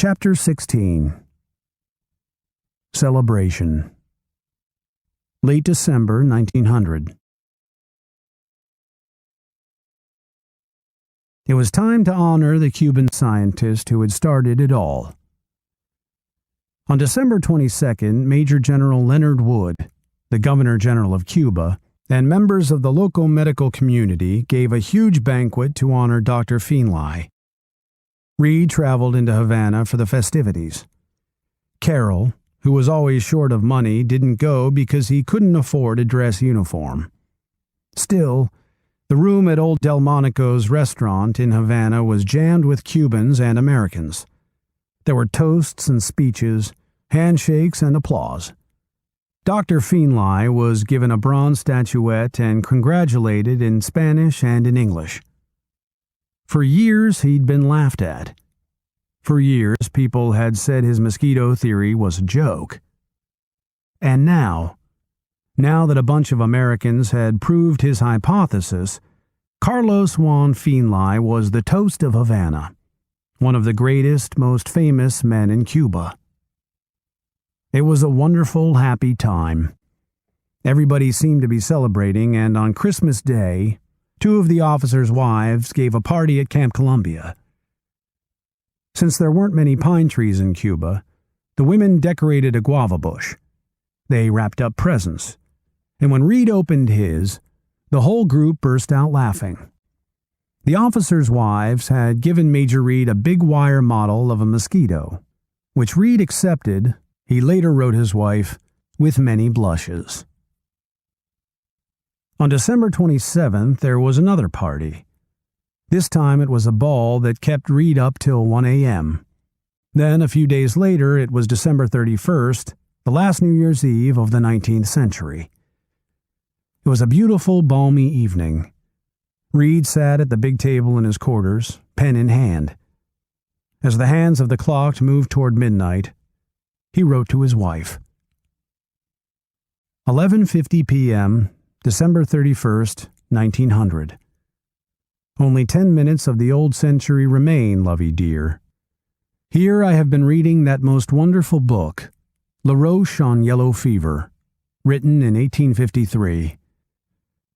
Chapter 16. Celebration. Late December 1900. It was time to honor the Cuban scientist who had started it all. On December 22nd, Major General Leonard Wood, the Governor General of Cuba, and members of the local medical community gave a huge banquet to honor Dr. Finlay. Reed traveled into Havana for the festivities. Carroll, who was always short of money, didn't go because he couldn't afford a dress uniform. Still, the room at old Delmonico's restaurant in Havana was jammed with Cubans and Americans. There were toasts and speeches, handshakes and applause. Dr. Finlay was given a bronze statuette and congratulated in Spanish and in English. For years he'd been laughed at. For years people had said his mosquito theory was a joke. And now that a bunch of Americans had proved his hypothesis, Carlos Juan Finlay was the toast of Havana, one of the greatest, most famous men in Cuba. It was a wonderful, happy time. Everybody seemed to be celebrating, and on Christmas Day, 2 of the officers' wives gave a party at Camp Columbia. Since there weren't many pine trees in Cuba, the women decorated a guava bush. They wrapped up presents, and when Reed opened his, the whole group burst out laughing. The officers' wives had given Major Reed a big wire model of a mosquito, which Reed accepted, he later wrote his wife, with many blushes. On December 27th, there was another party. This time it was a ball that kept Reed up till 1 a.m. Then, a few days later, it was December 31st, the last New Year's Eve of the 19th century. It was a beautiful, balmy evening. Reed sat at the big table in his quarters, pen in hand. As the hands of the clock moved toward midnight, he wrote to his wife. 11:50 p.m., December 31st, 1900. Only 10 minutes of the old century remain, lovey dear. Here I have been reading that most wonderful book, La Roche on Yellow Fever, written in 1853.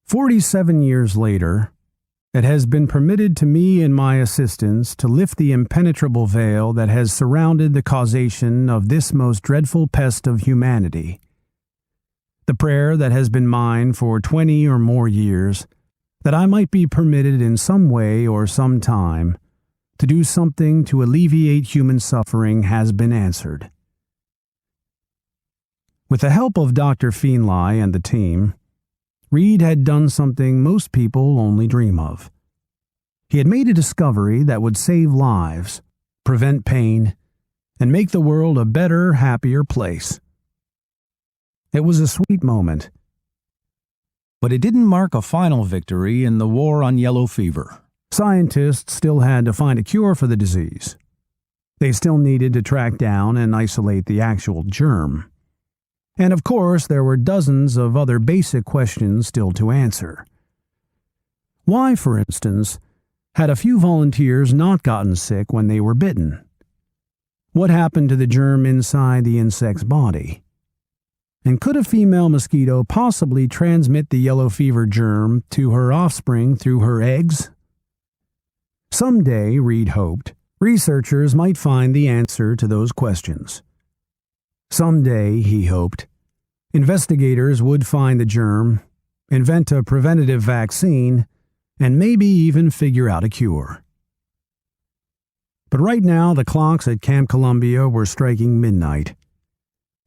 47 years later, it has been permitted to me and my assistants to lift the impenetrable veil that has surrounded the causation of this most dreadful pest of humanity. The prayer that has been mine for 20 or more years, that I might be permitted in some way or some time to do something to alleviate human suffering, has been answered. With the help of Dr. Finlay and the team, Reed had done something most people only dream of. He had made a discovery that would save lives, prevent pain, and make the world a better, happier place. It was a sweet moment. But it didn't mark a final victory in the war on yellow fever. Scientists still had to find a cure for the disease. They still needed to track down and isolate the actual germ. And of course, there were dozens of other basic questions still to answer. Why, for instance, had a few volunteers not gotten sick when they were bitten? What happened to the germ inside the insect's body? And could a female mosquito possibly transmit the yellow fever germ to her offspring through her eggs? Someday, Reed hoped, researchers might find the answer to those questions. Someday, he hoped, investigators would find the germ, invent a preventative vaccine, and maybe even figure out a cure. But right now, the clocks at Camp Columbia were striking midnight.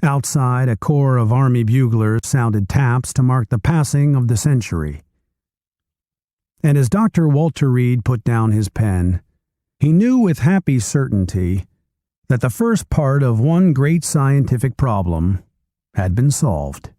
Outside, a corps of Army buglers sounded taps to mark the passing of the century. And as Dr. Walter Reed put down his pen, he knew with happy certainty that the first part of one great scientific problem had been solved.